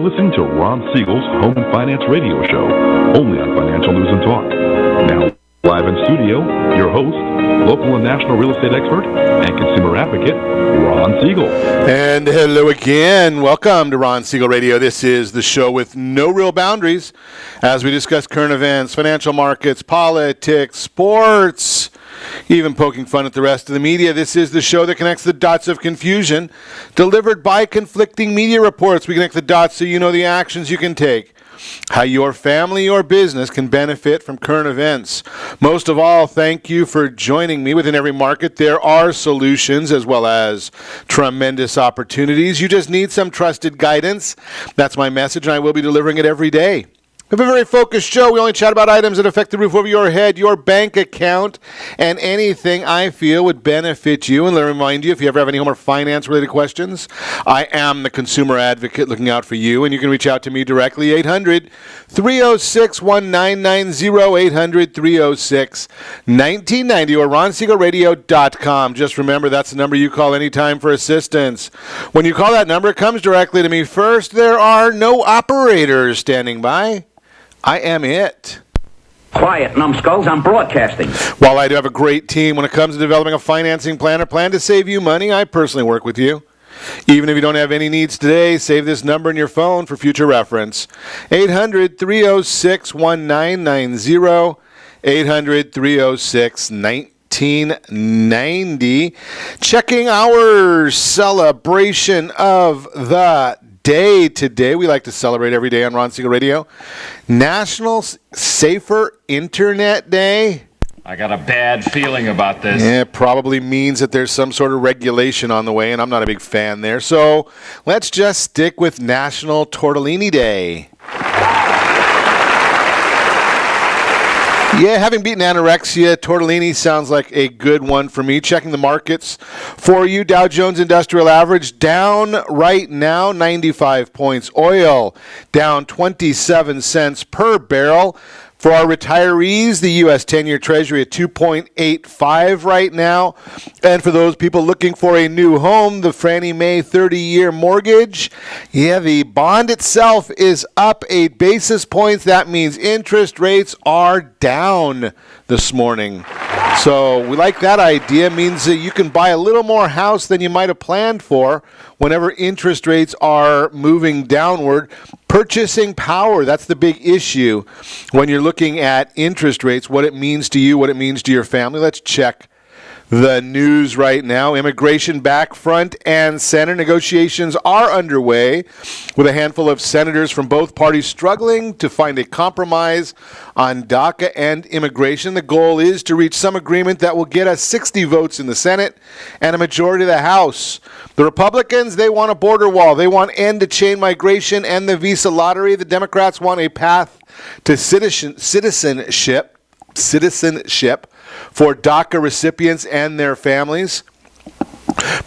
listening to Ron Siegel's Home and Finance Radio Show, only on Financial News and Talk. Now, live in studio, your host, local and national real estate expert and consumer advocate, Ron Siegel. And hello again. Welcome to Ron Siegel Radio. This is the show with no real boundaries as we discuss current events, financial markets, politics, sports, even poking fun at the rest of the media. This is the show that connects the dots of confusion delivered by conflicting media reports. We connect the dots so you know the actions you can take, how your family or business can benefit from current events. Most of all, thank you for joining me. Within every market, there are solutions as well as tremendous opportunities. You just need some trusted guidance. That's my message, and I will be delivering it every day. We have a very focused show. We only chat about items that affect the roof over your head, your bank account, and anything I feel would benefit you. And let me remind you, if you ever have any home or finance-related questions, I am the consumer advocate looking out for you, and you can reach out to me directly, 800-306-1990, 800-306-1990, or ronsiegelradio.com. Just remember, that's the number you call anytime for assistance. When you call that number, it comes directly to me first. There are no operators standing by. I am it. Quiet, numbskulls, I'm broadcasting. While I do have a great team when it comes to developing a financing plan or plan to save you money, I personally work with you. Even if you don't have any needs today, save this number in your phone for future reference. 800-306-1990, 800-306-1990. Checking our celebration of the day today. We like to celebrate every day on Ron Siegel Radio. National Safer Internet Day. I got a bad feeling about this. Yeah, it probably means that there's some sort of regulation on the way, and I'm not a big fan there. So let's just stick with National Tortellini Day. Yeah, having beaten anorexia, tortellini sounds like a good one for me. Checking the markets for you. Dow Jones Industrial Average down right now, 95 points. Oil down 27 cents per barrel. For our retirees, the U.S. 10-year Treasury at 2.85 right now. And for those people looking for a new home, the Fannie Mae 30-year mortgage, the bond itself is up 8 basis points. That means interest rates are down this morning. So we like that idea. It means that you can buy a little more house than you might have planned for whenever interest rates are moving downward. Purchasing power, that's the big issue when you're looking at interest rates, what it means to you, what it means to your family. Let's check the news right now. Immigration back front and center. Negotiations are underway with a handful of senators from both parties struggling to find a compromise on DACA and immigration. The goal is to reach some agreement that will get us 60 votes in the Senate and a majority of the House. The Republicans, they want a border wall. They want end to chain migration and the visa lottery. The Democrats want a path to citizenship for DACA recipients and their families.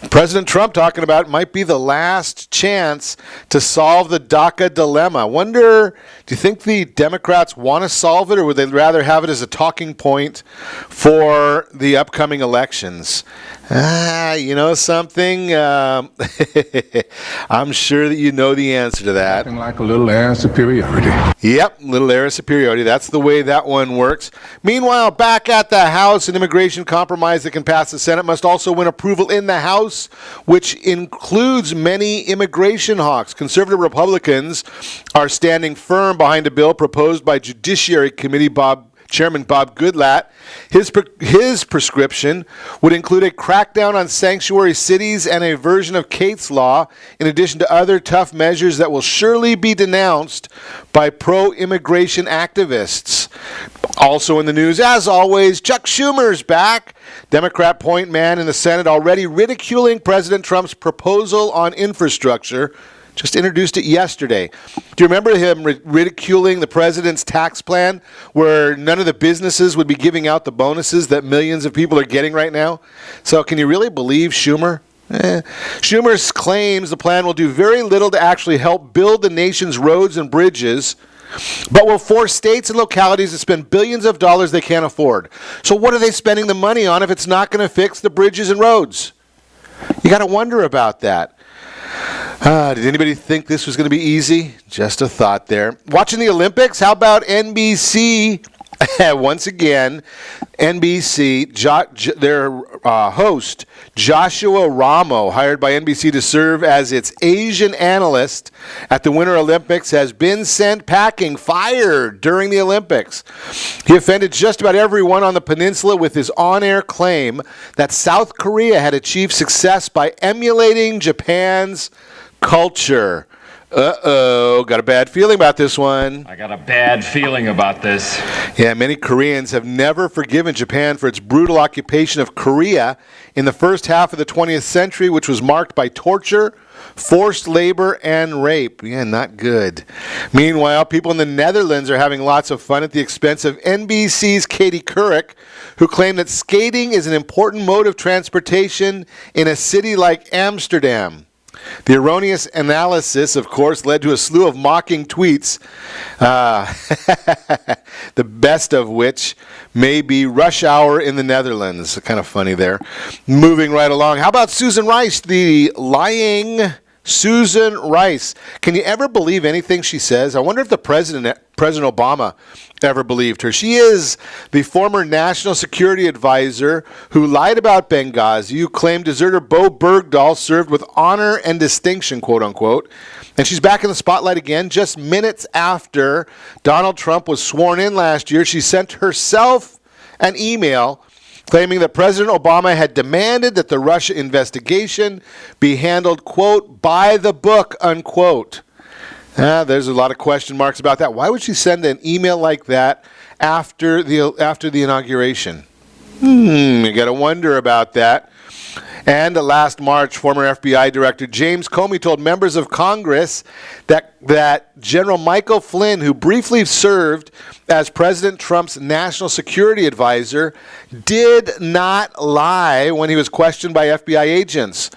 President Trump talking about it might be the last chance to solve the DACA dilemma. Wonder, do you think the Democrats want to solve it, or would they rather have it as a talking point for the upcoming elections? You know something? I'm sure that you know the answer to that. Acting like a little air of superiority. Yep, little air of superiority. That's the way that one works. Meanwhile, back at the House, an immigration compromise that can pass the Senate must also win approval in the House, which includes many immigration hawks. Conservative Republicans are standing firm behind a bill proposed by Judiciary Committee Chairman Bob Goodlatte. His prescription would include a crackdown on sanctuary cities and a version of Kate's Law, in addition to other tough measures that will surely be denounced by pro-immigration activists. Also in the news, as always, Chuck Schumer's back. Democrat point man in the Senate already ridiculing President Trump's proposal on infrastructure. Just introduced it yesterday. Do you remember him ridiculing the president's tax plan where none of the businesses would be giving out the bonuses that millions of people are getting right now? So can you really believe Schumer? Schumer claims the plan will do very little to actually help build the nation's roads and bridges, but will force states and localities to spend billions of dollars they can't afford. So what are they spending the money on if it's not going to fix the bridges and roads? You got to wonder about that. Did anybody think this was going to be easy? Just a thought there. Watching the Olympics? How about NBC? Once again, NBC, their host, Joshua Ramo, hired by NBC to serve as its Asian analyst at the Winter Olympics, has been sent packing, fired during the Olympics. He offended just about everyone on the peninsula with his on-air claim that South Korea had achieved success by emulating Japan's culture. Got a bad feeling about this one. I got a bad feeling about this. Yeah, many Koreans have never forgiven Japan for its brutal occupation of Korea in the first half of the 20th century, which was marked by torture, forced labor, and rape. Yeah, not good. Meanwhile, people in the Netherlands are having lots of fun at the expense of NBC's Katie Couric, who claimed that skating is an important mode of transportation in a city like Amsterdam. The erroneous analysis, of course, led to a slew of mocking tweets, the best of which may be rush hour in the Netherlands. Kind of funny there. Moving right along. How about Susan Rice, the lying Susan Rice? Can you ever believe anything she says? I wonder if President Obama ever believed her. She is the former national security advisor who lied about Benghazi, who claimed deserter Bo Bergdahl served with honor and distinction, quote unquote. And she's back in the spotlight again. Just minutes after Donald Trump was sworn in last year, she sent herself an email claiming that President Obama had demanded that the Russia investigation be handled, quote, by the book, unquote. There's a lot of question marks about that. Why would she send an email like that after the inauguration? You got to wonder about that. And last March, former FBI Director James Comey told members of Congress that General Michael Flynn, who briefly served as President Trump's national security advisor, did not lie when he was questioned by FBI agents.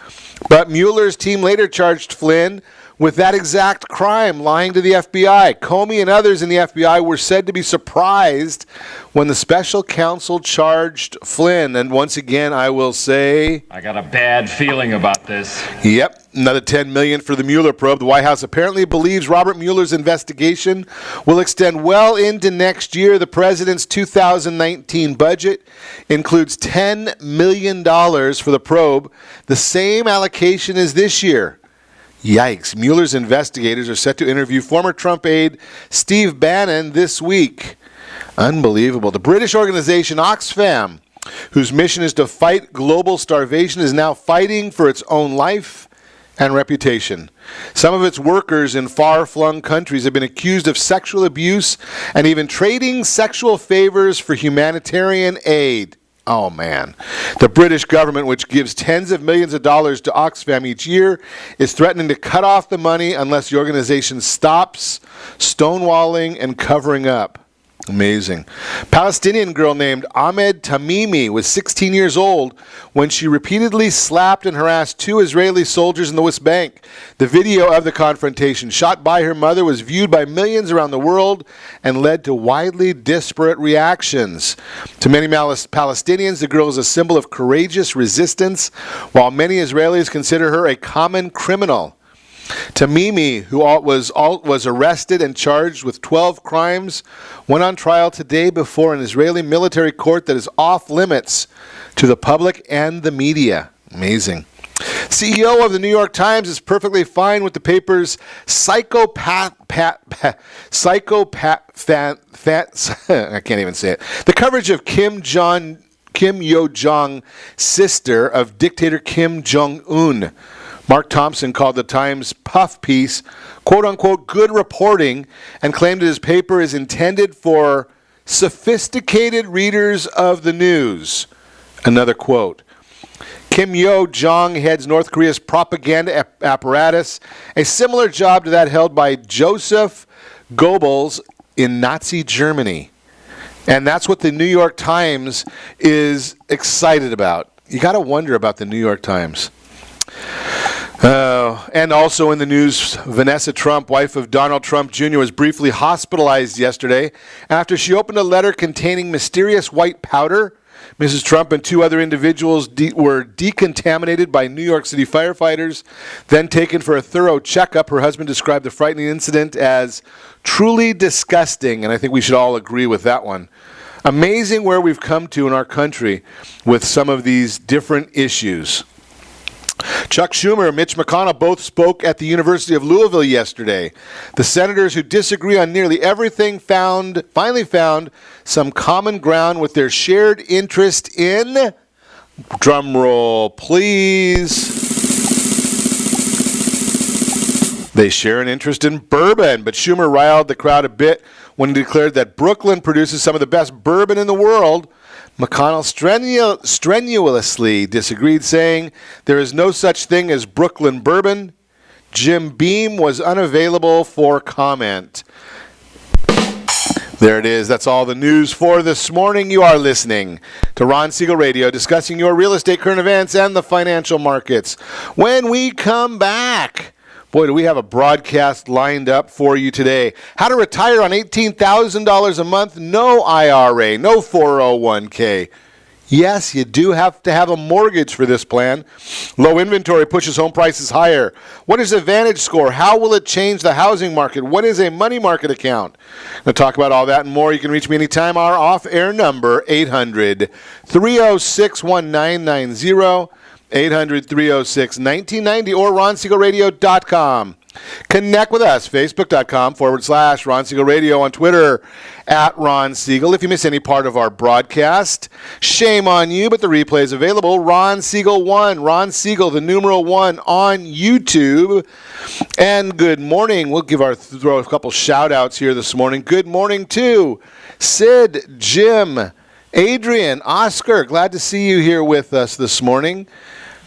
But Mueller's team later charged Flynn with that exact crime, lying to the FBI. Comey and others in the FBI were said to be surprised when the special counsel charged Flynn. And once again, I will say, I got a bad feeling about this. Yep, another $10 million for the Mueller probe. The White House apparently believes Robert Mueller's investigation will extend well into next year. The president's 2019 budget includes $10 million for the probe, the same allocation as this year. Yikes. Mueller's investigators are set to interview former Trump aide Steve Bannon this week. Unbelievable. The British organization Oxfam, whose mission is to fight global starvation, is now fighting for its own life and reputation. Some of its workers in far-flung countries have been accused of sexual abuse and even trading sexual favors for humanitarian aid. Oh, man. The British government, which gives tens of millions of dollars to Oxfam each year, is threatening to cut off the money unless the organization stops stonewalling and covering up. Amazing. Palestinian girl named Ahmed Tamimi was 16 years old when she repeatedly slapped and harassed two Israeli soldiers in the West Bank. The video of the confrontation, shot by her mother, was viewed by millions around the world and led to widely disparate reactions. To many Palestinians, the girl is a symbol of courageous resistance, while many Israelis consider her a common criminal. Tamimi, who was arrested and charged with 12 crimes, went on trial today before an Israeli military court that is off limits to the public and the media. Amazing. CEO of the New York Times is perfectly fine with the paper's I can't even say it. The coverage of Kim Yo-jong, sister of dictator Kim Jong-un. Mark Thompson called the Times' puff piece, quote-unquote, good reporting, and claimed that his paper is intended for sophisticated readers of the news. Another quote. Kim Yo-jong heads North Korea's propaganda apparatus, a similar job to that held by Joseph Goebbels in Nazi Germany. And that's what the New York Times is excited about. You got to wonder about the New York Times. And also in the news, Vanessa Trump, wife of Donald Trump Jr., was briefly hospitalized yesterday after she opened a letter containing mysterious white powder Mrs. Trump and two other individuals were decontaminated by New York City firefighters, then taken for a thorough checkup. Her husband described the frightening incident as truly disgusting, and I think we should all agree with that one. Amazing where we've come to in our country with some of these different issues. Chuck Schumer and Mitch McConnell both spoke at the University of Louisville yesterday. The senators who disagree on nearly everything finally found some common ground with their shared interest in, drum roll please, they share an interest in bourbon. But Schumer riled the crowd a bit when he declared that Brooklyn produces some of the best bourbon in the world. McConnell strenuously disagreed, saying there is no such thing as Brooklyn bourbon. Jim Beam was unavailable for comment. There it is. That's all the news for this morning. You are listening to Ron Siegel Radio, discussing your real estate, current events, and the financial markets. When we come back, boy, do we have a broadcast lined up for you today. How to retire on $18,000 a month, no IRA, no 401k. Yes, you do have to have a mortgage for this plan. Low inventory pushes home prices higher. What is a VantageScore? How will it change the housing market? What is a money market account? I'm going to talk about all that and more. You can reach me anytime. Our off-air number, 800-306-1990. 800-306-1990 or RonSiegelRadio.com. Connect with us, Facebook.com/Ron Siegel Radio, on Twitter @Ron Siegel. If you miss any part of our broadcast, shame on you, but the replay is available. Ron Siegel 1, Ron Siegel, the numeral 1 on YouTube. And good morning. We'll throw a couple shout-outs here this morning. Good morning to Sid, Jim, Adrian, Oscar. Glad to see you here with us this morning.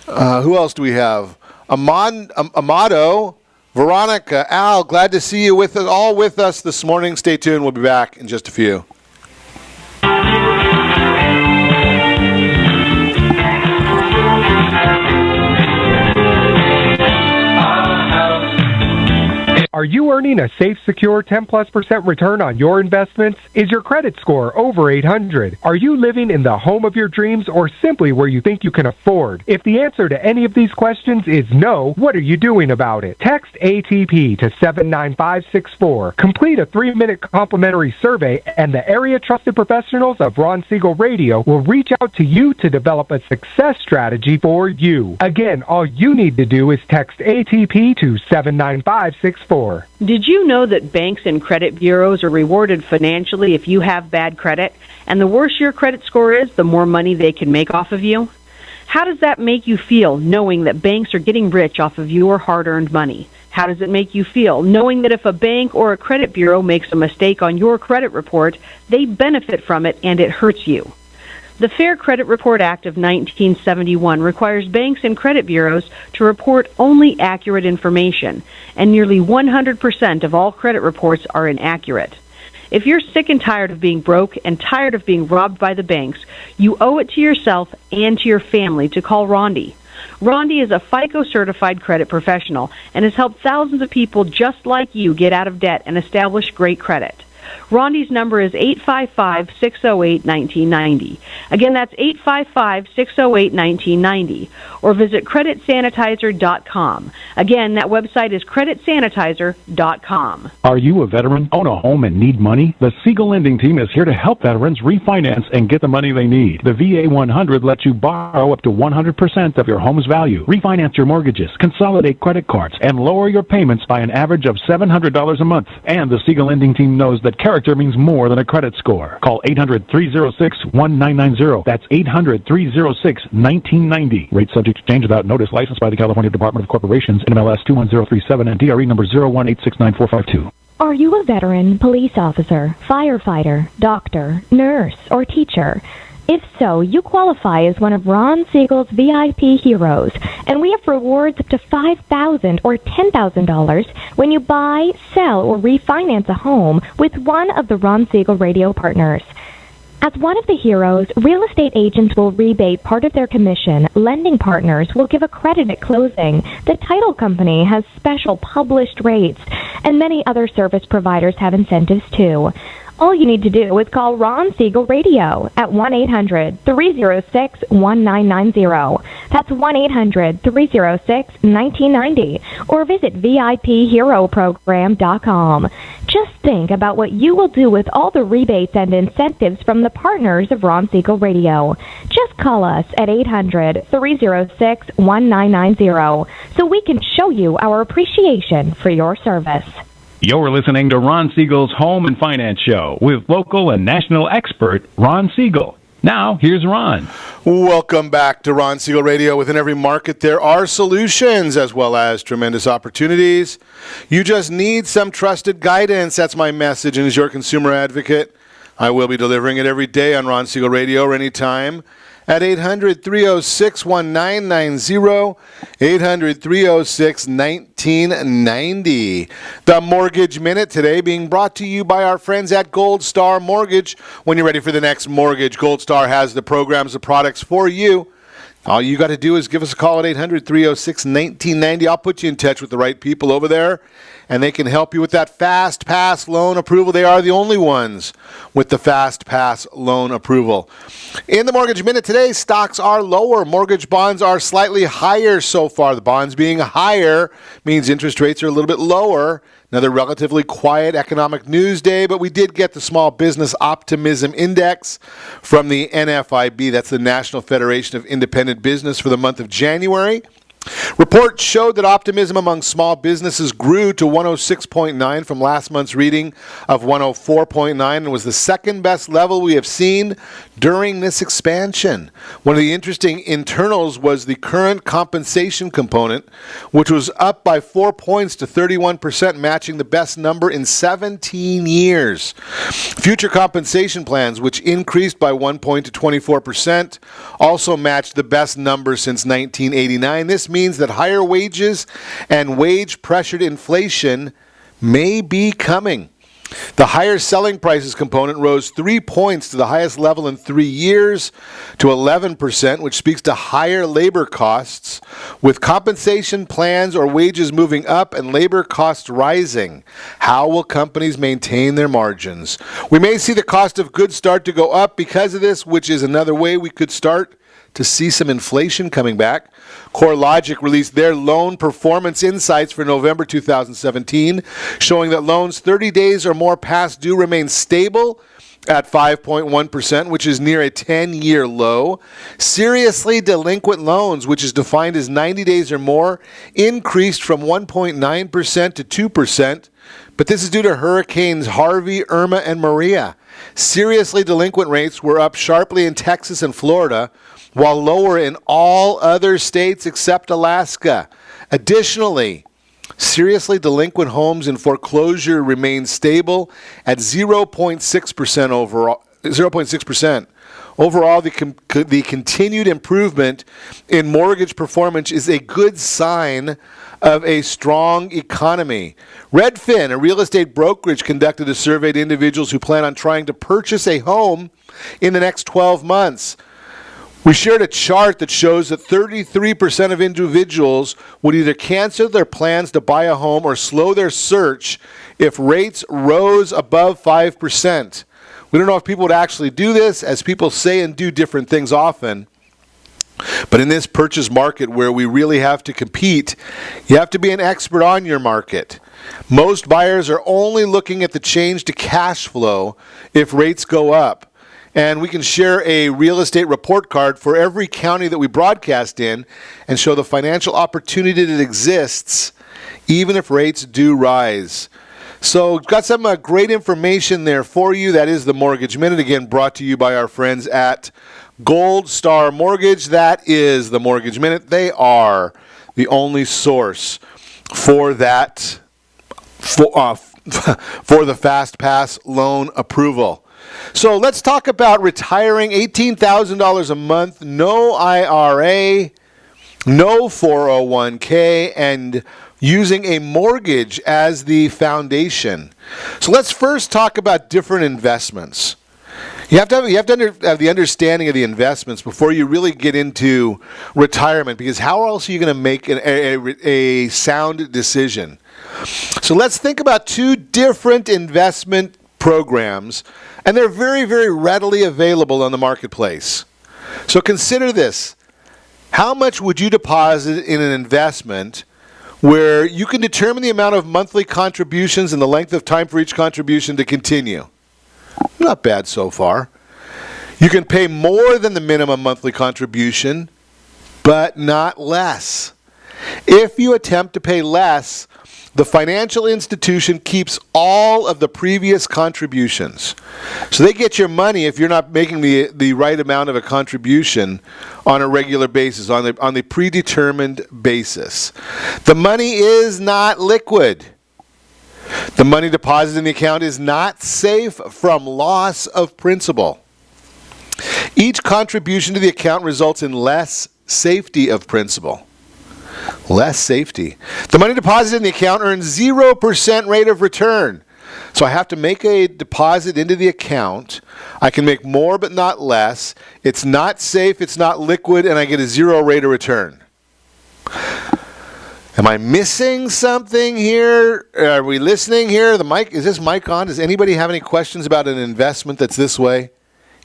Who else do we have? Amado, Veronica, Al. Glad to see you all with us this morning. Stay tuned. We'll be back in just a few. Are you earning a safe, secure 10+% return on your investments? Is your credit score over 800? Are you living in the home of your dreams or simply where you think you can afford? If the answer to any of these questions is no, what are you doing about it? Text ATP to 79564. Complete a 3-minute complimentary survey, and the area trusted professionals of Ron Siegel Radio will reach out to you to develop a success strategy for you. Again, all you need to do is text ATP to 79564. Did you know that banks and credit bureaus are rewarded financially if you have bad credit? And the worse your credit score is, the more money they can make off of you? How does that make you feel, knowing that banks are getting rich off of your hard-earned money? How does it make you feel, knowing that if a bank or a credit bureau makes a mistake on your credit report, they benefit from it and it hurts you? The Fair Credit Report Act of 1971 requires banks and credit bureaus to report only accurate information, and nearly 100% of all credit reports are inaccurate. If you're sick and tired of being broke and tired of being robbed by the banks, you owe it to yourself and to your family to call Rondi. Rondi is a FICO-certified credit professional and has helped thousands of people just like you get out of debt and establish great credit. Rondi's number is 855-608-1990. Again, that's 855-608-1990. Or visit creditsanitizer.com. Again, that website is creditsanitizer.com. Are you a veteran, own a home, and need money? The Siegel Lending Team is here to help veterans refinance and get the money they need. The VA 100 lets you borrow up to 100% of your home's value, refinance your mortgages, consolidate credit cards, and lower your payments by an average of $700 a month. And the Siegel Lending Team knows that character means more than a credit score. Call 800-306-1990. That's 800-306-1990. Rate subject to change without notice. Licensed by the California Department of Corporations, NMLS 21037, and DRE number 018694452. Are you a veteran, police officer, firefighter, doctor, nurse, or teacher? If so, you qualify as one of Ron Siegel's VIP heroes, and we have rewards up to $5,000 or $10,000 when you buy, sell, or refinance a home with one of the Ron Siegel Radio partners. As one of the heroes, real estate agents will rebate part of their commission, lending partners will give a credit at closing, the title company has special published rates, and many other service providers have incentives too. All you need to do is call Ron Siegel Radio at 1-800-306-1990. That's 1-800-306-1990. Or visit VIPHeroProgram.com. Just think about what you will do with all the rebates and incentives from the partners of Ron Siegel Radio. Just call us at 800-306-1990 so we can show you our appreciation for your service. You're listening to Ron Siegel's Home and Finance Show with local and national expert Ron Siegel. Now, here's Ron. Welcome back to Ron Siegel Radio. Within every market, there are solutions as well as tremendous opportunities. You just need some trusted guidance. That's my message. And as your consumer advocate, I will be delivering it every day on Ron Siegel Radio or anytime at 800-306-1990, 800-306-1990. The Mortgage Minute today being brought to you by our friends at Gold Star Mortgage. When you're ready for the next mortgage, Gold Star has the programs, the products for you. All you got to do is give us a call at 800-306-1990. I'll put you in touch with the right people over there, and they can help you with that Fast Pass loan approval. They are the only ones with the Fast Pass loan approval. In the Mortgage Minute today, stocks are lower. Mortgage bonds are slightly higher so far. The bonds being higher means interest rates are a little bit lower. Another relatively quiet economic news day, but we did get the Small Business Optimism Index from the NFIB. That's the National Federation of Independent Business for the month of January. Reports showed that optimism among small businesses grew to 106.9 from last month's reading of 104.9 and was the second best level we have seen during this expansion. One of the interesting internals was the current compensation component, which was up by 4 points to 31%, matching the best number in 17 years. Future compensation plans, which increased by 1 point to 24%, also matched the best number since 1989. This means that higher wages and wage-pressured inflation may be coming. The higher selling prices component rose 3 points to the highest level in 3 years to 11%, which speaks to higher labor costs. With compensation plans or wages moving up and labor costs rising, how will companies maintain their margins? We may see the cost of goods start to go up because of this, which is another way we could start to see some inflation coming back. CoreLogic released their loan performance insights for November 2017, showing that loans 30 days or more past due remain stable at 5.1%, which is near a 10-year low. Seriously delinquent loans, which is defined as 90 days or more, increased from 1.9% to 2%, but this is due to Hurricanes Harvey, Irma, and Maria. Seriously delinquent rates were up sharply in Texas and Florida, while lower in all other states except Alaska. Additionally, seriously delinquent homes in foreclosure remain stable at 0.6% overall. 0.6%. Overall, the continued improvement in mortgage performance is a good sign of a strong economy. Redfin, a real estate brokerage, conducted a survey to individuals who plan on trying to purchase a home in the next 12 months. We shared a chart that shows that 33% of individuals would either cancel their plans to buy a home or slow their search if rates rose above 5%. We don't know if people would actually do this, as people say and do different things often. But in this purchase market where we really have to compete, you have to be an expert on your market. Most buyers are only looking at the change to cash flow if rates go up. And we can share a real estate report card for every county that we broadcast in and show the financial opportunity that exists even if rates do rise. So got some great information there for you. That is the Mortgage Minute, again brought to you by our friends at Gold Star Mortgage. That is the Mortgage Minute. They are the only source for that, for the Fast Pass loan approval. So let's talk about retiring. $18,000 a month, no IRA, no 401k, and using a mortgage as the foundation. So let's first talk about different investments. You have to have the understanding of the investments before you really get into retirement, because how else are you going to make a sound decision? So let's think about two different investment programs, and they're very, very readily available on the marketplace. So consider this. How much would you deposit in an investment where you can determine the amount of monthly contributions and the length of time for each contribution to continue? Not bad so far. You can pay more than the minimum monthly contribution, but not less. If you attempt to pay less, the financial institution keeps all of the previous contributions. So they get your money if you're not making the right amount of a contribution on a regular basis, on the predetermined basis. The money is not liquid. The money deposited in the account is not safe from loss of principal. Each contribution to the account results in less safety of principal. Less safety. The money deposited in the account earns 0% rate of return. So I have to make a deposit into the account. I can make more but not less. It's not safe, it's not liquid, and I get a 0 rate of return. Am I missing something here? Are we listening here? Is this mic on? Does anybody have any questions about an investment that's this way?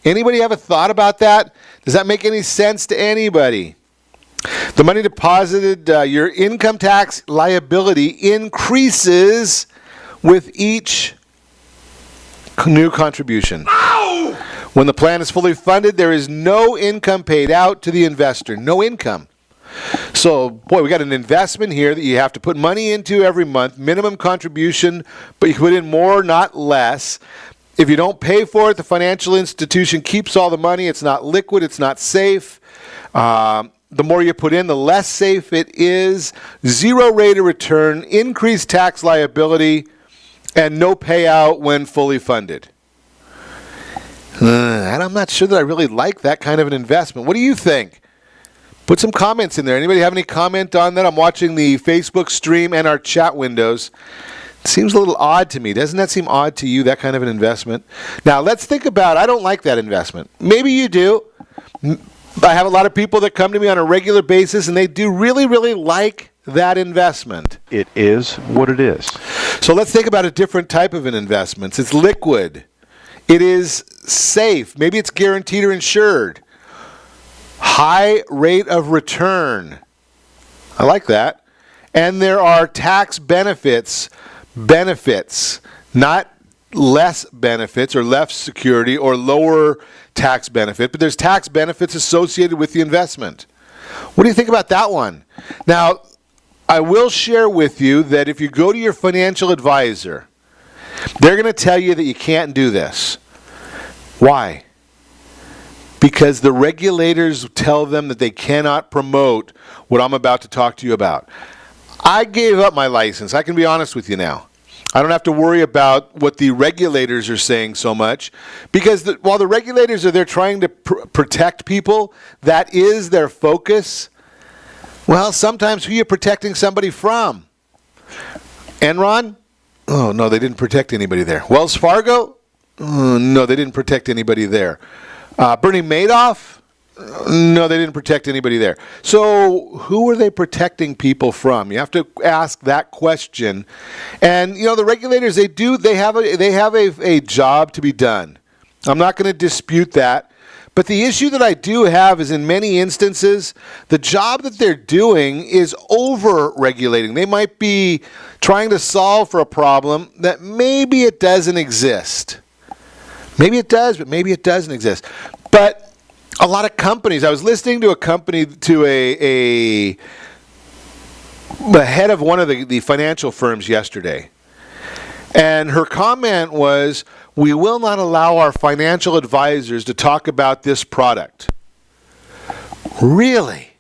Anybody have a thought about that? Does that make any sense to anybody? The money deposited, your income tax liability increases with each new contribution. Ow! When the plan is fully funded, there is no income paid out to the investor. No income. So, boy, we got an investment here that you have to put money into every month, minimum contribution, but you can put in more, not less. If you don't pay for it, the financial institution keeps all the money. It's not liquid. It's not safe. The more you put in, the less safe it is. 0 rate of return, increased tax liability, and no payout when fully funded. And I'm not sure that I really like that kind of an investment. What do you think? Put some comments in there. Anybody have any comment on that? I'm watching the Facebook stream and our chat windows. It seems a little odd to me. Doesn't that seem odd to you, that kind of an investment? Now, let's think about, I don't like that investment. Maybe you do. I have a lot of people that come to me on a regular basis, and they do really, really like that investment. It is what it is. So let's think about a different type of an investment. It's liquid. It is safe. Maybe it's guaranteed or insured. High rate of return. I like that. And there are tax benefits, not less benefits or less security or lower tax benefit, but there's tax benefits associated with the investment. What do you think about that one? Now, I will share with you that if you go to your financial advisor, they're going to tell you that you can't do this. Why? Because the regulators tell them that they cannot promote what I'm about to talk to you about. I gave up my license. I can be honest with you now. I don't have to worry about what the regulators are saying so much, because while the regulators are there trying to protect people, that is their focus. Well, sometimes who are you protecting somebody from? Enron? Oh, no, they didn't protect anybody there. Wells Fargo? No, they didn't protect anybody there. Bernie Madoff? No, they didn't protect anybody there. So who are they protecting people from? You have to ask that question. And, the regulators, they have a job to be done. I'm not going to dispute that. But the issue that I do have is in many instances, the job that they're doing is over-regulating. They might be trying to solve for a problem that maybe it doesn't exist. Maybe it does, but maybe it doesn't exist. But a lot of companies, I was listening to a head of one of the financial firms yesterday. And her comment was, we will not allow our financial advisors to talk about this product. Really?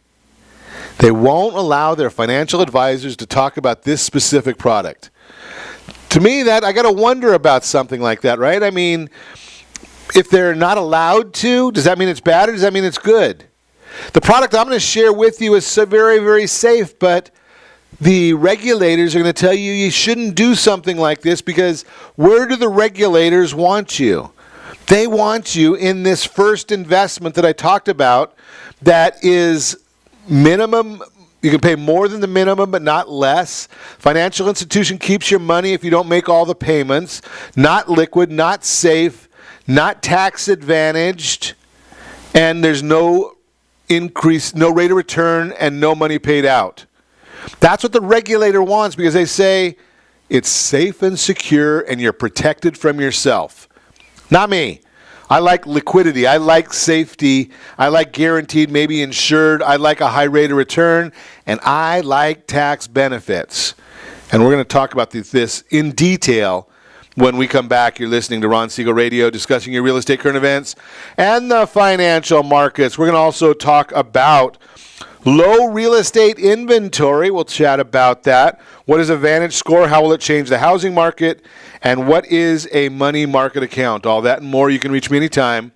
They won't allow their financial advisors to talk about this specific product. To me, I got to wonder about something like that, right? I mean, if they're not allowed to, does that mean it's bad or does that mean it's good? The product I'm going to share with you is so very, very safe, but the regulators are going to tell you you shouldn't do something like this because where do the regulators want you? They want you in this first investment that I talked about that is minimum You can pay more than the minimum, but not less. Financial institution keeps your money if you don't make all the payments. Not liquid, not safe, not tax advantaged, and there's no increase, no rate of return, and no money paid out. That's what the regulator wants because they say it's safe and secure and you're protected from yourself. Not me. I like liquidity. I like safety. I like guaranteed, maybe insured. I like a high rate of return. And I like tax benefits. And we're going to talk about this in detail when we come back. You're listening to Ron Siegel Radio, discussing your real estate current events and the financial markets. We're going to also talk about low real estate inventory. We'll chat about that. What is a VantageScore? How will it change the housing market? And what is a money market account? All that and more. You can reach me anytime.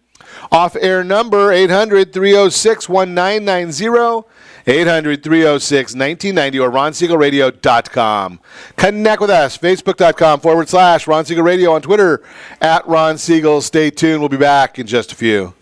Off-air number 800-306-1990, 800-306-1990, or RonSiegelRadio.com. Connect with us, Facebook.com/Ron Siegel Radio, on Twitter @Ron Siegel. Stay tuned. We'll be back in just a few.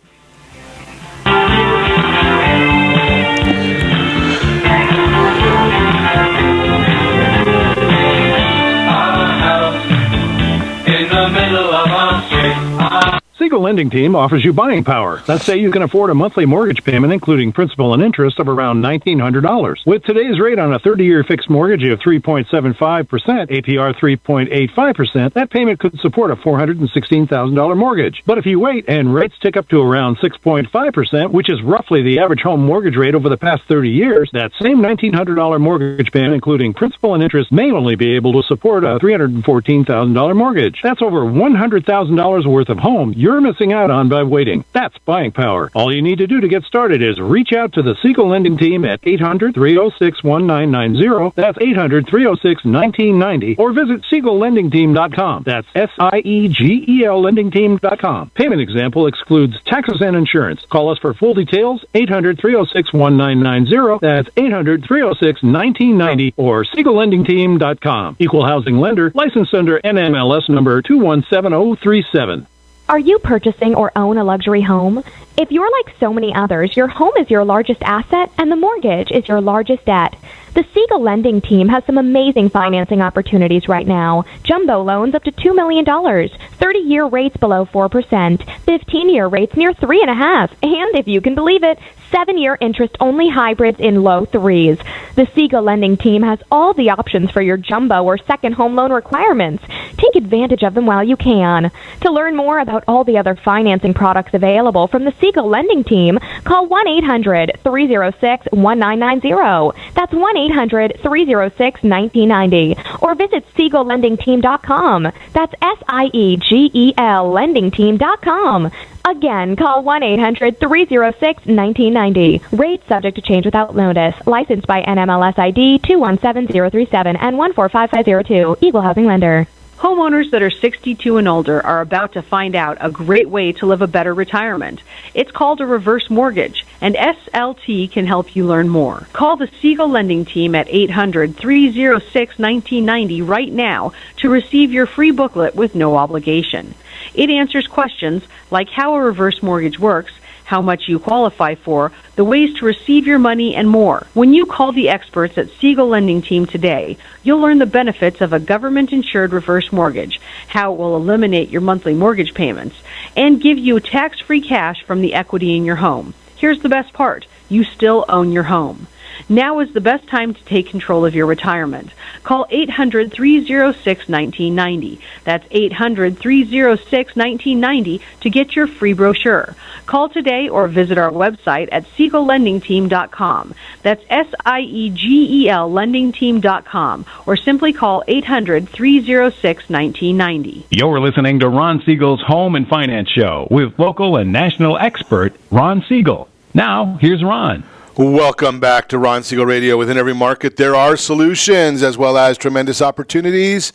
Siegel Lending Team offers you buying power. Let's say you can afford a monthly mortgage payment, including principal and interest, of around $1,900. With today's rate on a 30-year fixed mortgage of 3.75%, APR 3.85%, that payment could support a $416,000 mortgage. But if you wait and rates tick up to around 6.5%, which is roughly the average home mortgage rate over the past 30 years, that same $1,900 mortgage payment, including principal and interest, may only be able to support a $314,000 mortgage. That's over $100,000 worth of home you're missing out on by waiting. That's buying power. All you need to do to get started is reach out to the Siegel Lending Team at 800-306-1990. That's 800-306-1990. Or visit SiegelLendingTeam.com. That's SIEGEL LendingTeam.com. Payment example excludes taxes and insurance. Call us for full details, 800-306-1990. That's 800-306-1990 or SiegelLendingTeam.com. Equal housing lender, licensed under NMLS number 217037. Are you purchasing or own a luxury home? If you're like so many others, your home is your largest asset and the mortgage is your largest debt. The Siegel Lending Team has some amazing financing opportunities right now. Jumbo loans up to $2 million, 30-year rates below 4%, 15-year rates near 3.5%, and if you can believe it, 7-year interest-only hybrids in low 3s. The Siegel Lending Team has all the options for your jumbo or second home loan requirements. Take advantage of them while you can. To learn more about all the other financing products available from the Siegel Lending Team, call 1-800-306-1990. That's 1-800-306-1990. Or visit SiegelLendingTeam.com. That's SIEGEL LendingTeam.com. Again, call 1-800-306-1990. Rates subject to change without notice. Licensed by NMLS ID 217037 and 145502. Equal housing lender. Homeowners that are 62 and older are about to find out a great way to live a better retirement. It's called a reverse mortgage, and SLT can help you learn more. Call the Siegel Lending Team at 800-306-1990 right now to receive your free booklet with no obligation. It answers questions like how a reverse mortgage works, how much you qualify for, the ways to receive your money, and more. When you call the experts at Siegel Lending Team today, you'll learn the benefits of a government-insured reverse mortgage, how it will eliminate your monthly mortgage payments, and give you tax-free cash from the equity in your home. Here's the best part. You still own your home. Now is the best time to take control of your retirement. Call 800-306-1990. That's 800-306-1990 to get your free brochure. Call today or visit our website at SiegelLendingTeam.com. That's SIEGEL LendingTeam.com. Or simply call 800-306-1990. You're listening to Ron Siegel's Home and Finance Show with local and national expert Ron Siegel. Now, here's Ron. Welcome back to Ron Siegel Radio. Within every market, there are solutions as well as tremendous opportunities.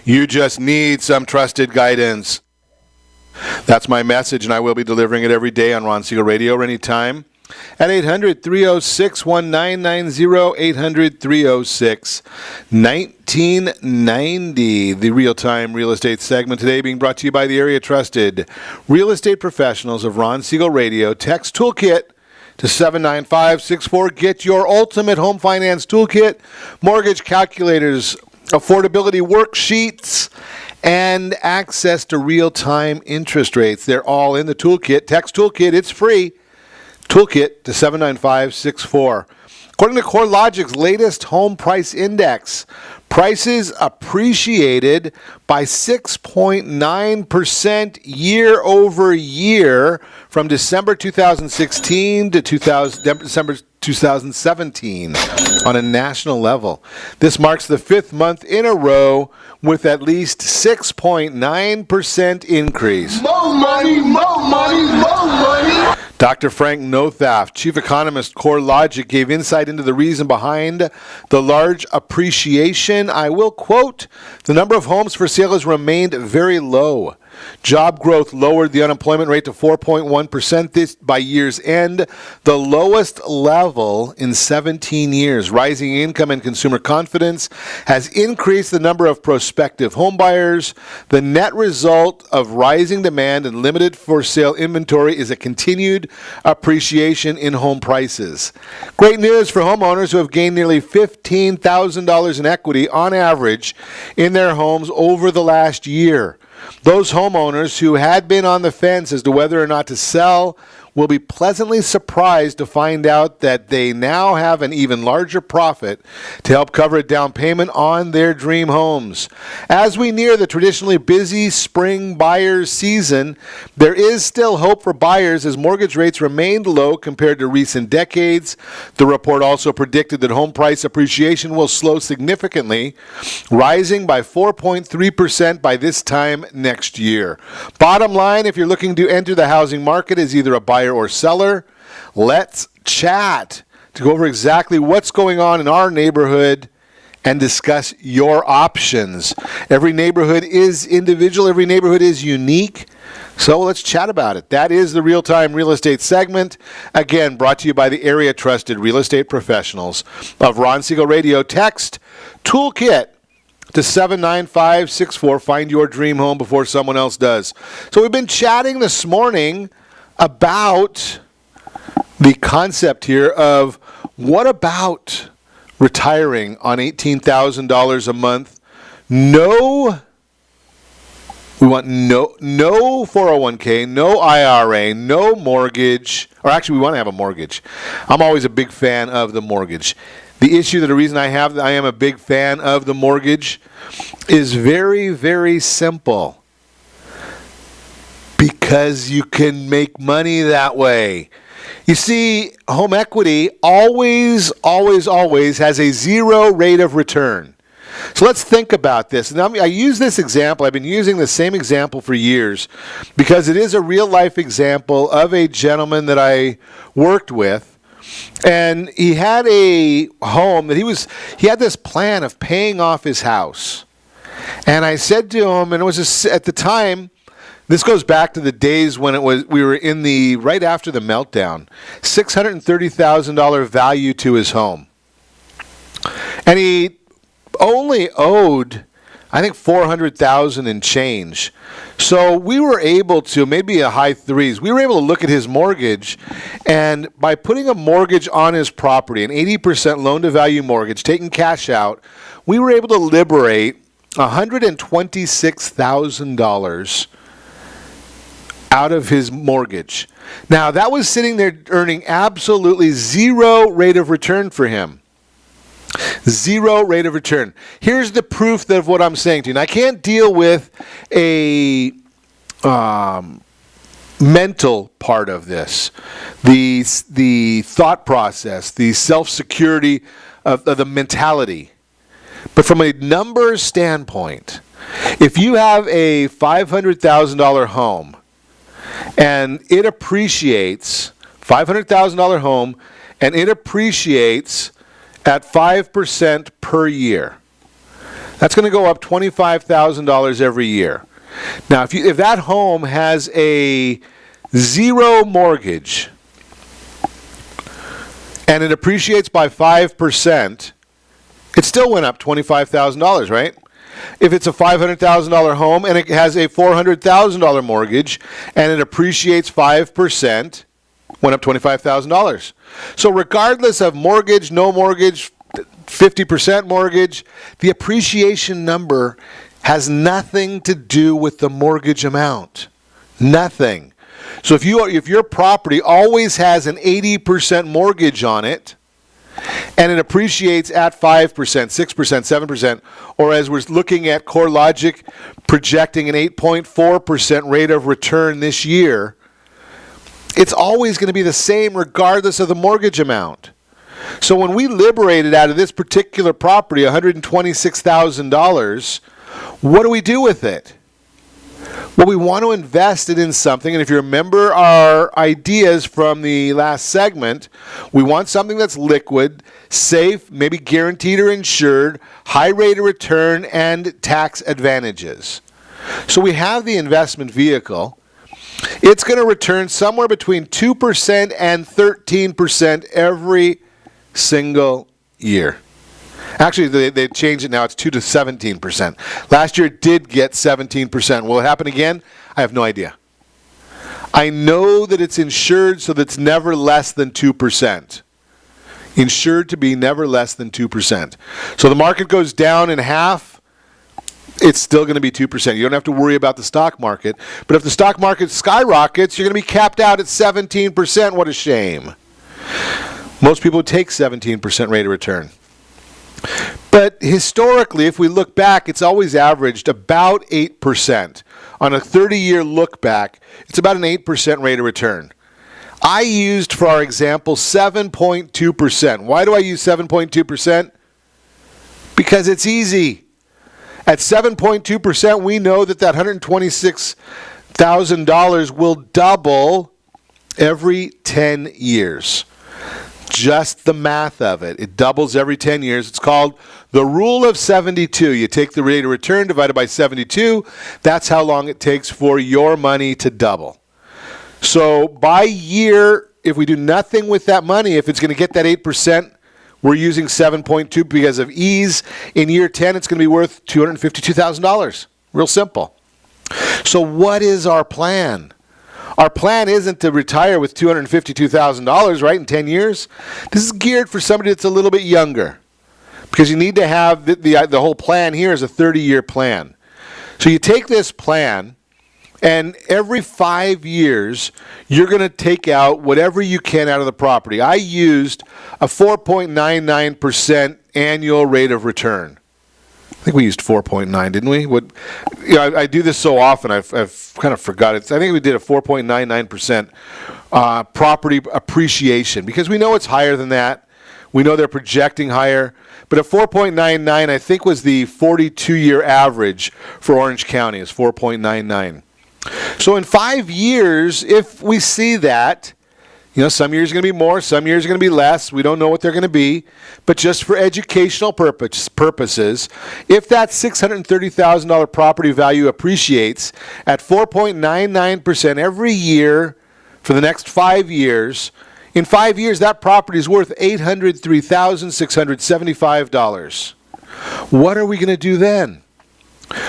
You just need some trusted guidance. That's my message, and I will be delivering it every day on Ron Siegel Radio or anytime at 800-306-1990, 800-306-1990. The real-time real estate segment today being brought to you by the area trusted real estate professionals of Ron Siegel Radio. Text Toolkit to 79564. Get your ultimate home finance toolkit, mortgage calculators, affordability worksheets, and access to real-time interest rates. They're all in the toolkit. Text toolkit, it's free. Toolkit to 79564. According to CoreLogic's latest home price index, prices appreciated by 6.9% year over year from December 2016 to December 2017 on a national level. This marks the fifth month in a row with at least 6.9% increase. More money, more money, more money. Dr. Frank Nothaff, chief economist, CoreLogic, gave insight into the reason behind the large appreciation. I will quote, "The number of homes for sale has remained very low. Job growth lowered the unemployment rate to 4.1% by year's end, the lowest level in 17 years. Rising income and consumer confidence has increased the number of prospective home buyers. The net result of rising demand and limited for sale inventory is a continued appreciation in home prices." Great news for homeowners who have gained nearly $15,000 in equity on average in their homes over the last year. Those homeowners who had been on the fence as to whether or not to sell will be pleasantly surprised to find out that they now have an even larger profit to help cover a down payment on their dream homes. As we near the traditionally busy spring buyers season, there is still hope for buyers as mortgage rates remained low compared to recent decades. The report also predicted that home price appreciation will slow significantly, rising by 4.3% by this time next year. Bottom line, if you're looking to enter the housing market as either a buyer or seller, let's chat to go over exactly what's going on in our neighborhood and discuss your options. Every neighborhood is individual. Every neighborhood is unique. So let's chat about it. That is the Real-Time Real Estate segment. Again, brought to you by the area-trusted real estate professionals of Ron Siegel Radio. Text Toolkit to 79564. Find your dream home before someone else does. So we've been chatting this morning about the concept here of what about retiring on $18,000 a month? We want no 401k, no IRA, no mortgage, or actually we want to have a mortgage. I'm always a big fan of the mortgage. The issue, the reason I am a big fan of the mortgage is very, very simple. Because you can make money that way. You see, home equity always has a zero rate of return. So let's think about this. And I use this example. I've been using the same example for years because it is a real-life example of a gentleman that I worked with. And he had a home that he had this plan of paying off his house. And I said to him, and it was at the time, this goes back to the days when we were in the right after the meltdown. $630,000 value to his home, and he only owed, I think, $400,000 and change. So we were able to, maybe a high threes. We were able to look at his mortgage, and by putting a mortgage on his property, an 80% loan to value mortgage, taking cash out, we were able to liberate $126,000. Out of his mortgage. Now, that was sitting there earning absolutely zero rate of return for him. Zero rate of return. Here's the proof of what I'm saying to you. And I can't deal with a mental part of this. The thought process, the self-security of the mentality. But from a numbers standpoint, if you have a $500,000 home, and it appreciates, $500,000 home, and it appreciates at 5% per year. That's going to go up $25,000 every year. Now, if that home has a zero mortgage, and it appreciates by 5%, it still went up $25,000, right? If it's a $500,000 home and it has a $400,000 mortgage and it appreciates 5%, went up $25,000. So regardless of mortgage, no mortgage, 50% mortgage, the appreciation number has nothing to do with the mortgage amount. Nothing. So if your property always has an 80% mortgage on it, and it appreciates at 5%, 6%, 7%, or as we're looking at CoreLogic projecting an 8.4% rate of return this year, it's always going to be the same regardless of the mortgage amount. So when we liberated out of this particular property $126,000, what do we do with it? Well, we want to invest it in something, and if you remember our ideas from the last segment, we want something that's liquid, safe, maybe guaranteed or insured, high rate of return, and tax advantages. So we have the investment vehicle. It's going to return somewhere between 2% and 13% every single year. Actually, they changed it now. It's 2 to 17%. Last year it did get 17%. Will it happen again? I have no idea. I know that it's insured so that it's never less than 2%. Insured to be never less than 2%. So the market goes down in half, it's still going to be 2%. You don't have to worry about the stock market. But if the stock market skyrockets, you're going to be capped out at 17%. What a shame. Most people would take 17% rate of return. But historically, if we look back, it's always averaged about 8%. On a 30-year look back, it's about an 8% rate of return. I used, for our example, 7.2%. Why do I use 7.2%? Because it's easy. At 7.2%, we know that $126,000 will double every 10 years. Just the math of it. It doubles every 10 years. It's called the rule of 72. You take the rate of return divided by 72. That's how long it takes for your money to double. So by year, if we do nothing with that money, if it's going to get that 8%, we're using 7.2 because of ease. In year 10, it's going to be worth $252,000. Real simple. So what is our plan? Our plan isn't to retire with $252,000, right, in 10 years. This is geared for somebody that's a little bit younger because you need to have the whole plan here is a 30-year plan. So you take this plan, and every 5 years, you're going to take out whatever you can out of the property. I used a 4.99% annual rate of return. I think we used 4.9, didn't we? I do this so often, I've kind of forgot it. I think we did a 4.99% property appreciation because we know it's higher than that. We know they're projecting higher. But at 4.99, I think was the 42-year average for Orange County is 4.99. So in 5 years, if we see that, some years are going to be more, some years are going to be less. We don't know what they're going to be. But just for educational purposes, if that $630,000 property value appreciates at 4.99% every year for the next 5 years, in 5 years, that property is worth $803,675. What are we going to do then?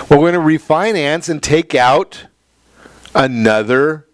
Well, we're going to refinance and take out another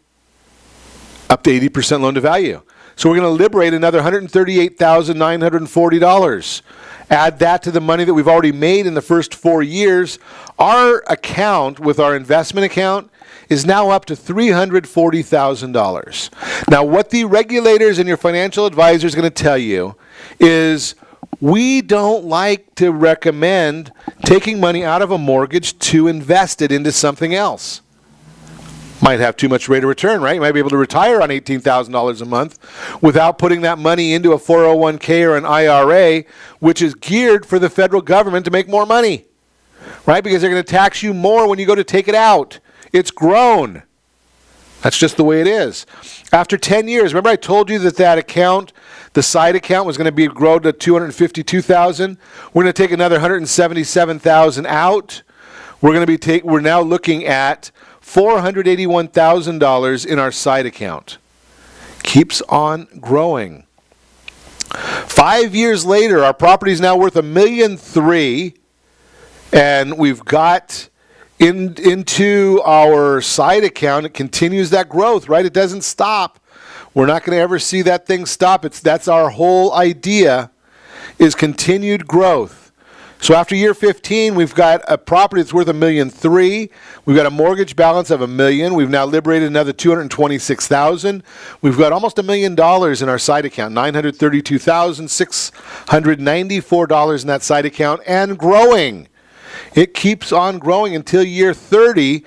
up to 80% loan to value. So we're going to liberate another $138,940. Add that to the money that we've already made in the first 4 years. Our account with our investment account is now up to $340,000. Now, what the regulators and your financial advisor is going to tell you is we don't like to recommend taking money out of a mortgage to invest it into something else. Might have too much rate of return, right? You might be able to retire on $18,000 a month without putting that money into a 401k or an IRA, which is geared for the federal government to make more money, right? Because they're going to tax you more when you go to take it out. It's grown. That's just the way it is. After 10 years, remember I told you that account, the side account, was going to grow to $252,000. We're going to take another $177,000 out. We're now looking at $481,000 in our side account. Keeps on growing. 5 years later, our property is now worth $1.3 million, and we've got into our side account. It continues that growth, right? It doesn't stop. We're not going to ever see that thing stop. That's our whole idea, is continued growth. So after year 15, we've got a property that's worth $1.3 million. We've got a mortgage balance of $1 million. We've now liberated another $226,000. We've got almost $1 million in our side account, $932,694 in that side account, and growing. It keeps on growing until year 30.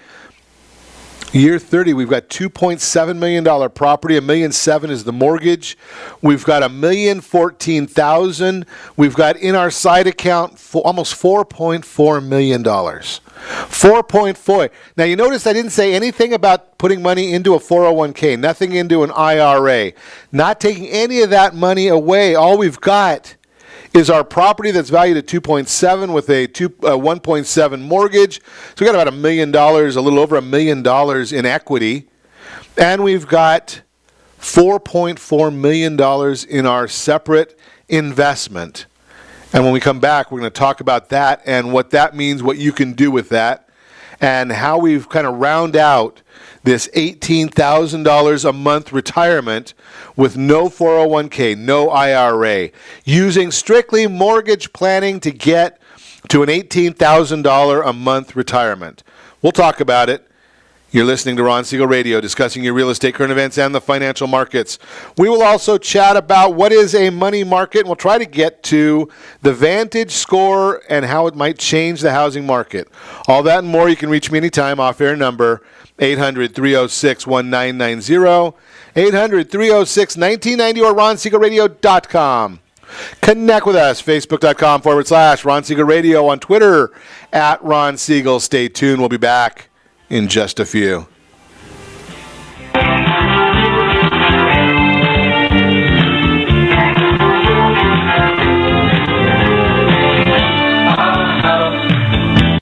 Year 30, we've got $2.7 million property. $1.7 million is the mortgage. We've got $1,014,000. We've got in our side account almost $4.4 million. 4.4. Now you notice I didn't say anything about putting money into a 401k, nothing into an IRA, not taking any of that money away. All we've got is our property that's valued at 2.7 with a 1.7 mortgage. So we got about $1 million, a little over $1 million in equity. And we've got $4.4 million in our separate investment. And when we come back, we're going to talk about that and what that means, what you can do with that, and how we've kind of round out this $18,000 a month retirement with no 401k, no IRA, using strictly mortgage planning to get to an $18,000 a month retirement. We'll talk about it. You're listening to Ron Siegel Radio, discussing your real estate, current events, and the financial markets. We will also chat about what is a money market, and we'll try to get to the VantageScore and how it might change the housing market. All that and more. You can reach me anytime. Off-air number 800-306-1990, 800-306-1990, or RonSiegelRadio.com. Connect with us, Facebook.com/Ron Siegel Radio, on Twitter @Ron Siegel. Stay tuned. We'll be back in just a few.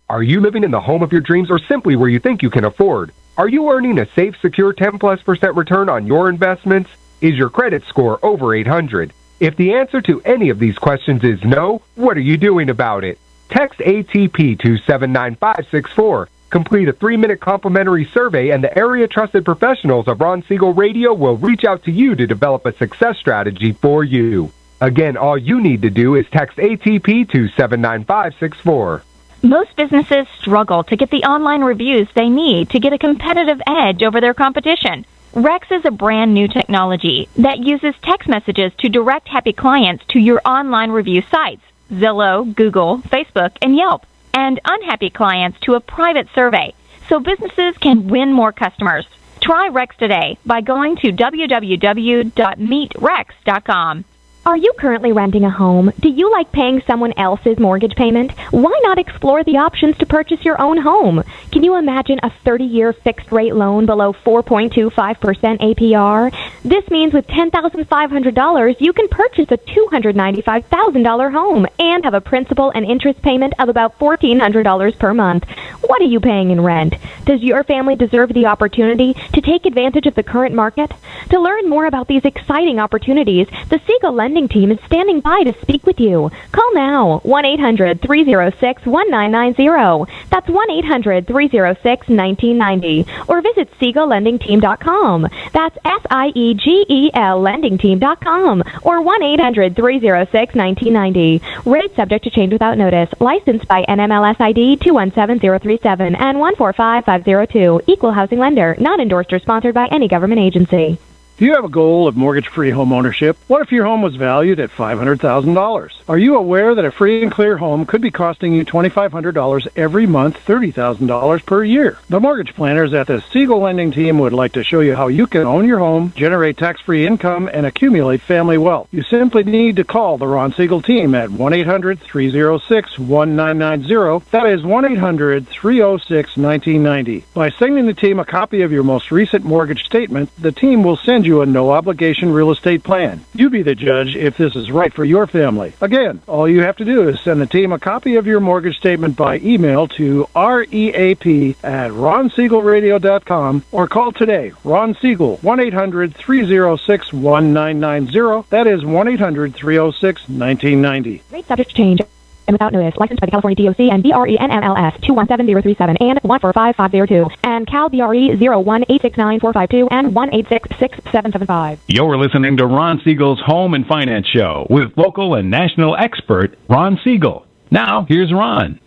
Are you living in the home of your dreams, or simply where you think you can afford? Are you earning a safe, secure 10+% return on your investments? Is your credit score over 800? If the answer to any of these questions is no, what are you doing about it? Text ATP to 79564. Complete a 3-minute complimentary survey, and the area-trusted professionals of Ron Siegel Radio will reach out to you to develop a success strategy for you. Again, all you need to do is text ATP to 79564. Most businesses struggle to get the online reviews they need to get a competitive edge over their competition. Rex is a brand new technology that uses text messages to direct happy clients to your online review sites, Zillow, Google, Facebook, and Yelp, and unhappy clients to a private survey, so businesses can win more customers. Try Rex today by going to www.meetrex.com. Are you currently renting a home? Do you like paying someone else's mortgage payment? Why not explore the options to purchase your own home? Can you imagine a 30-year fixed-rate loan below 4.25% APR? This means with $10,500, you can purchase a $295,000 home and have a principal and interest payment of about $1,400 per month. What are you paying in rent? Does your family deserve the opportunity to take advantage of the current market? To learn more about these exciting opportunities, the Siegel Lending Team is standing by to speak with you. Call now, 1-800-306-1990. That's 1-800-306-1990. Or visit SiegelLendingTeam.com. That's SIEGEL LendingTeam.com. Or 1-800-306-1990. Rate subject to change without notice. Licensed by NMLS ID 217037 and 145502. Equal housing lender. Not endorsed or sponsored by any government agency. Do you have a goal of mortgage-free home ownership? What if your home was valued at $500,000? Are you aware that a free and clear home could be costing you $2,500 every month, $30,000 per year? The mortgage planners at the Siegel Lending Team would like to show you how you can own your home, generate tax-free income, and accumulate family wealth. You simply need to call the Ron Siegel Team at 1-800-306-1990. That is 1-800-306-1990. By sending the team a copy of your most recent mortgage statement, the team will send you a no-obligation real estate plan. You be the judge if this is right for your family. Again, all you have to do is send the team a copy of your mortgage statement by email to REAP@RonSiegelRadio.com or call today. Ron Siegel, 1-800-306-1990. That is 1-800-306-1990. Rate subject to change. and without notice. Licensed by the California DOC and BRENMLS 217037 and 145502 and Cal BRE 0186945 and 1866775. You're listening to Ron Siegel's Home and Finance Show with local and national expert Ron Siegel. Now, here's Ron.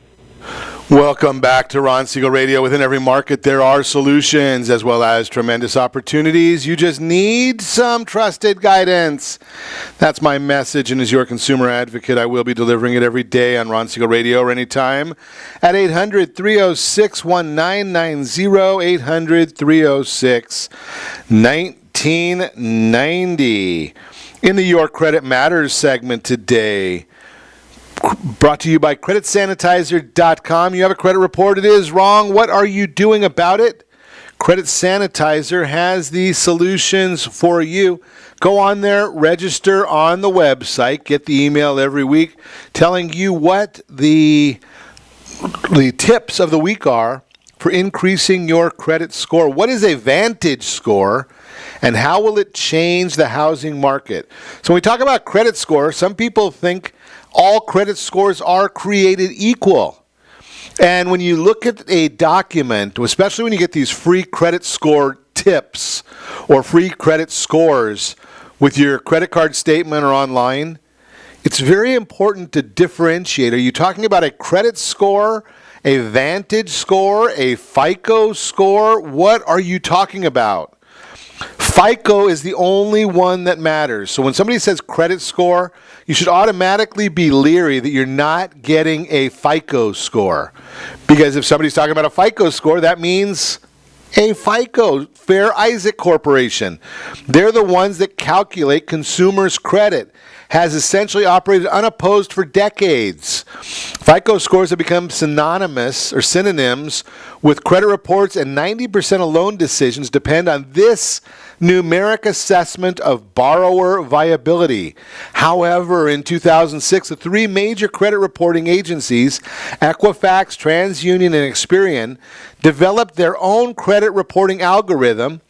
Welcome back to Ron Siegel Radio. Within every market, there are solutions as well as tremendous opportunities. You just need some trusted guidance. That's my message, and as your consumer advocate, I will be delivering it every day on Ron Siegel Radio or anytime at 800-306-1990, 800-306-1990. In the Your Credit Matters segment today, brought to you by CreditSanitizer.com. You have a credit report. It is wrong. What are you doing about it? Credit Sanitizer has the solutions for you. Go on there, register on the website, get the email every week telling you what the tips of the week are for increasing your credit score. What is a VantageScore, and how will it change the housing market? So when we talk about credit score, some people think all credit scores are created equal. And when you look at a document, especially when you get these free credit score tips or free credit scores with your credit card statement or online, it's very important to differentiate. Are you talking about a credit score, a VantageScore, a FICO score? What are you talking about? FICO is the only one that matters. So when somebody says credit score, you should automatically be leery that you're not getting a FICO score. Because if somebody's talking about a FICO score, that means a FICO, Fair Isaac Corporation. They're the ones that calculate consumers' credit. Has essentially operated unopposed for decades. FICO scores have become synonymous or synonyms with credit reports, and 90% of loan decisions depend on this numeric assessment of borrower viability. However, in 2006, the three major credit reporting agencies, Equifax, TransUnion, and Experian, developed their own credit reporting algorithm,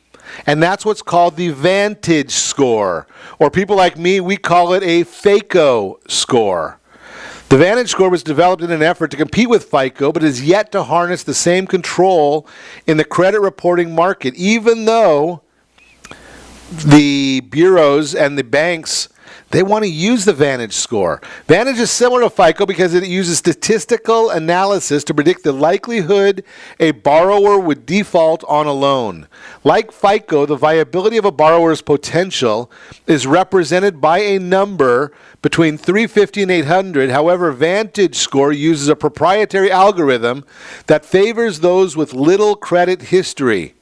and that's what's called the VantageScore. Or people like me, we call it a FACO score. The VantageScore was developed in an effort to compete with FICO, but is yet to harness the same control in the credit reporting market, even though the bureaus and the banks, they want to use the VantageScore. Vantage is similar to FICO because it uses statistical analysis to predict the likelihood a borrower would default on a loan. Like FICO, the viability of a borrower's potential is represented by a number between 350 and 800. However, VantageScore uses a proprietary algorithm that favors those with little credit history.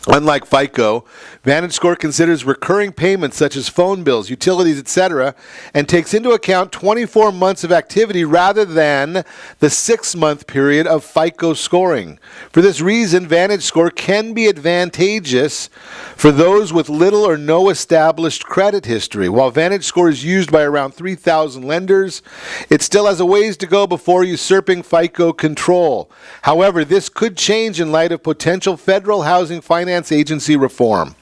Unlike FICO, VantageScore considers recurring payments such as phone bills, utilities, etc., and takes into account 24 months of activity rather than the 6-month period of FICO scoring. For this reason, VantageScore can be advantageous for those with little or no established credit history. While VantageScore is used by around 3,000 lenders, it still has a ways to go before usurping FICO control. However, this could change in light of potential federal housing finance agency reform.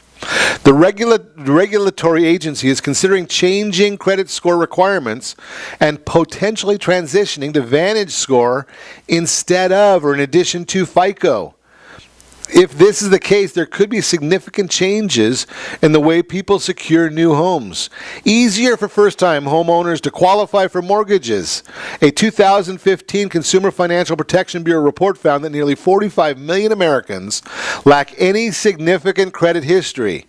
The regulatory agency is considering changing credit score requirements and potentially transitioning to VantageScore instead of or in addition to FICO. If this is the case, there could be significant changes in the way people secure new homes. Easier for first-time homeowners to qualify for mortgages. A 2015 Consumer Financial Protection Bureau report found that nearly 45 million Americans lack any significant credit history.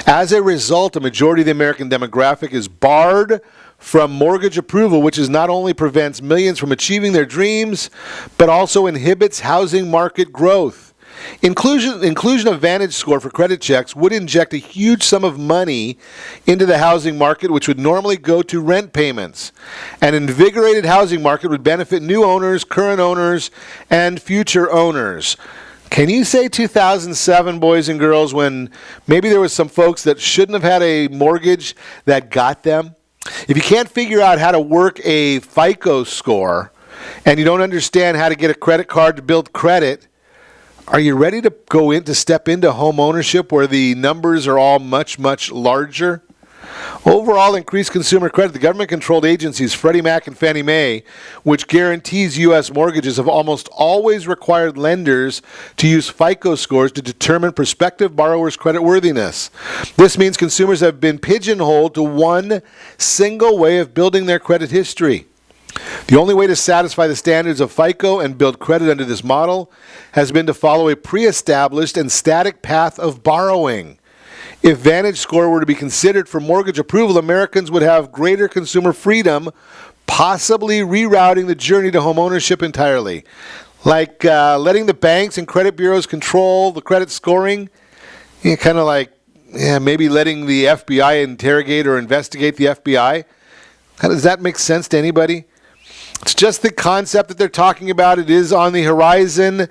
As a result, a majority of the American demographic is barred from mortgage approval, which not only prevents millions from achieving their dreams, but also inhibits housing market growth. Inclusion of VantageScore for credit checks would inject a huge sum of money into the housing market, which would normally go to rent payments. An invigorated housing market would benefit new owners, current owners, and future owners. Can you say 2007, boys and girls, when maybe there was some folks that shouldn't have had a mortgage that got them? If you can't figure out how to work a FICO score and you don't understand how to get a credit card to build credit, are you ready to step into home ownership where the numbers are all much, much larger? Overall increased consumer credit. The government-controlled agencies, Freddie Mac and Fannie Mae, which guarantees U.S. mortgages, have almost always required lenders to use FICO scores to determine prospective borrowers' creditworthiness. This means consumers have been pigeonholed to one single way of building their credit history. The only way to satisfy the standards of FICO and build credit under this model has been to follow a pre-established and static path of borrowing. If VantageScore were to be considered for mortgage approval, Americans would have greater consumer freedom, possibly rerouting the journey to homeownership entirely. Like letting the banks and credit bureaus control the credit scoring, kind of like maybe letting the FBI interrogate or investigate the FBI. Does that make sense to anybody? It's just the concept that they're talking about. It is on the horizon.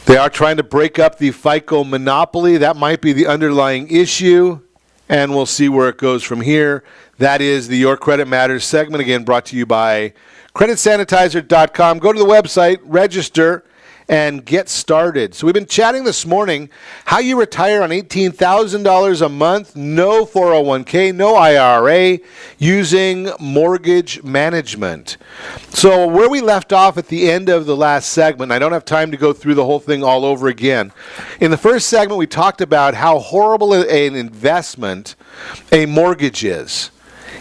They are trying to break up the FICO monopoly. That might be the underlying issue, and we'll see where it goes from here. That is the Your Credit Matters segment, again brought to you by CreditSanitizer.com. Go to the website, register, and get started. So we've been chatting this morning how you retire on $18,000 a month, no 401k, no IRA, using mortgage management. So where we left off at the end of the last segment, I don't have time to go through the whole thing all over again. In the first segment, we talked about how horrible an investment a mortgage is.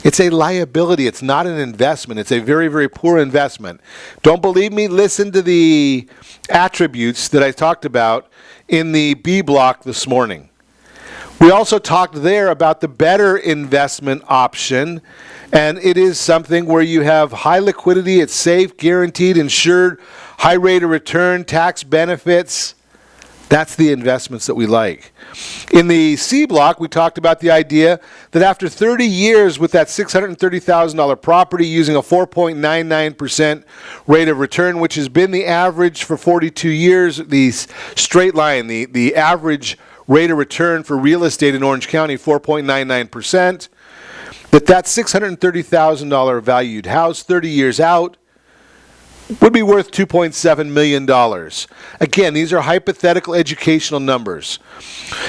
It's a liability. It's not an investment. It's a very, very poor investment. Don't believe me? Listen to the attributes that I talked about in the B block this morning. We also talked there about the better investment option, and it is something where you have high liquidity, it's safe, guaranteed, insured, high rate of return, tax benefits. That's the investments that we like. In the C block, we talked about the idea that after 30 years with that $630,000 property using a 4.99% rate of return, which has been the average for 42 years, the straight line, the average rate of return for real estate in Orange County, 4.99%, that $630,000 valued house 30 years out would be worth $2.7 million. Again, these are hypothetical educational numbers.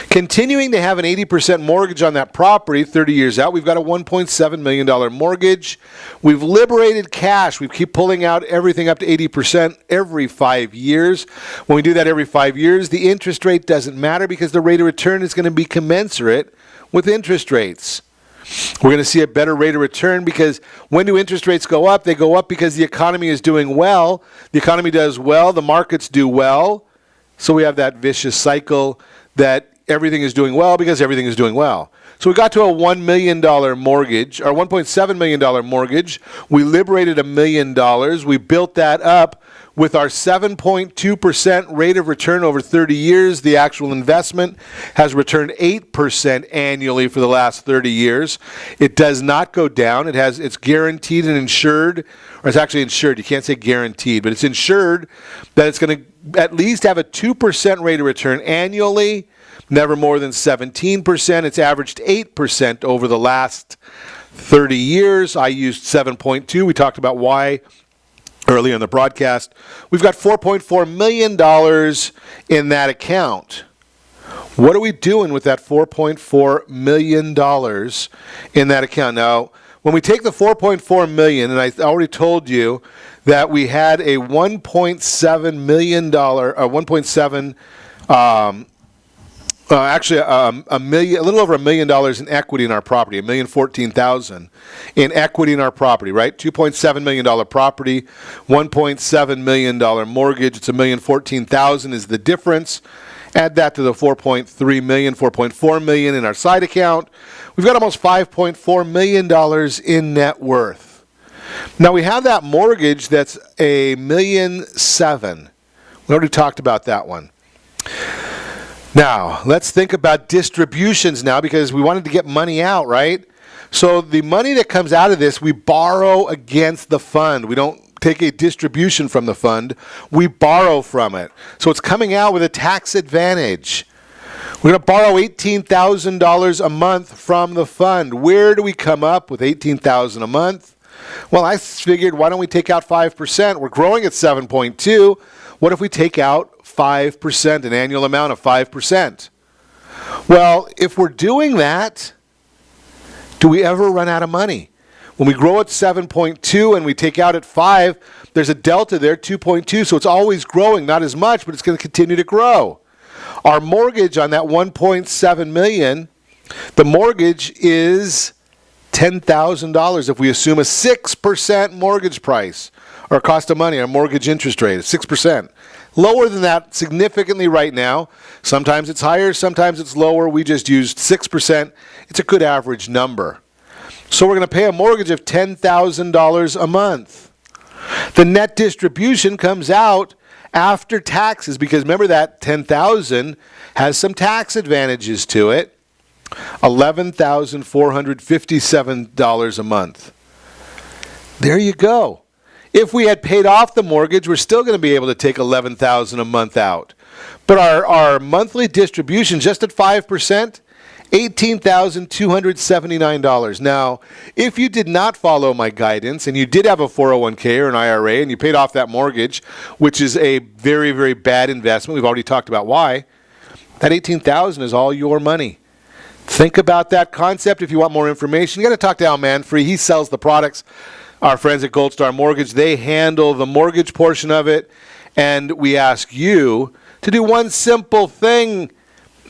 Continuing to have an 80% mortgage on that property 30 years out, we've got a $1.7 million mortgage. We've liberated cash. We keep pulling out everything up to 80% every 5 years. When we do that every 5 years, the interest rate doesn't matter because the rate of return is going to be commensurate with interest rates. We're going to see a better rate of return because when do interest rates go up? They go up because the economy is doing well. The economy does well. The markets do well. So we have that vicious cycle that everything is doing well because everything is doing well. So we got to a $1 million mortgage, or $1.7 million mortgage. We liberated $1 million. We built that up with our 7.2% rate of return over 30 years. The actual investment has returned 8% annually for the last 30 years. It does not go down. It's guaranteed and insured, or it's actually insured. You can't say guaranteed, but it's insured that it's going to at least have a 2% rate of return annually, never more than 17%. It's averaged 8% over the last 30 years. I used 7.2. We talked about why earlier in the broadcast. We've got $4.4 million in that account. What are we doing with that $4.4 million in that account? Now, when we take the $4.4 million, and I already told you that we had a $1.7 million, a little over $1 million in equity in our property, $1,014,000 in equity in our property, right? $2.7 million property, $1.7 million mortgage. It's $1,014,000 is the difference. Add that to the $4.3 million, $4.4 million in our side account. We've got almost $5.4 million in net worth. Now we have that mortgage that's $1.7 million. We already talked about that one. Now, let's think about distributions now because we wanted to get money out, right? So the money that comes out of this, we borrow against the fund. We don't take a distribution from the fund. We borrow from it. So it's coming out with a tax advantage. We're going to borrow $18,000 a month from the fund. Where do we come up with $18,000 a month? Well, I figured, why don't we take out 5%? We're growing at 7.2. What if we take out 5%, an annual amount of 5%? Well, if we're doing that, Do we ever run out of money? When we grow at 7.2 and we take out at 5, there's a delta there, 2.2, so it's always growing, not as much, but it's going to continue to grow. Our mortgage on that $1.7 million, the mortgage is $10,000 if we assume a 6% mortgage price, or cost of money, our mortgage interest rate is 6%. Lower than that significantly right now. Sometimes it's higher, sometimes it's lower. We just used 6%. It's a good average number. So we're going to pay a mortgage of $10,000 a month. The net distribution comes out after taxes, because remember that $10,000 has some tax advantages to it. $11,457 a month. There you go. If we had paid off the mortgage, we're still going to be able to take $11,000 a month out. But our monthly distribution, just at 5%, $18,279. Now, if you did not follow my guidance and you did have a 401k or an IRA and you paid off that mortgage, which is a very, very bad investment, we've already talked about why, that $18,000 is all your money. Think about that concept. If you want more information, you got to talk to Al Manfree. He sells the products. Our friends at Gold Star Mortgage, they handle the mortgage portion of it, and we ask you to do one simple thing,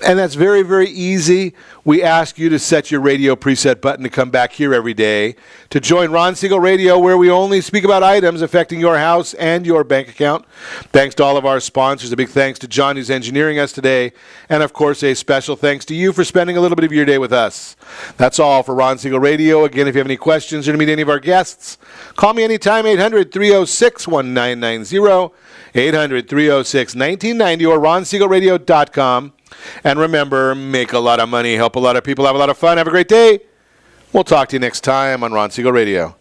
and that's very, very easy. We ask you to set your radio preset button to come back here every day to join Ron Siegel Radio, where we only speak about items affecting your house and your bank account. Thanks to all of our sponsors. A big thanks to John, who's engineering us today. And, of course, a special thanks to you for spending a little bit of your day with us. That's all for Ron Siegel Radio. Again, if you have any questions or to meet any of our guests, call me anytime, 800-306-1990, 800-306-1990, or ronsiegelradio.com. And remember, make a lot of money, help a lot of people, have a lot of fun. Have a great day. We'll talk to you next time on Ron Siegel Radio.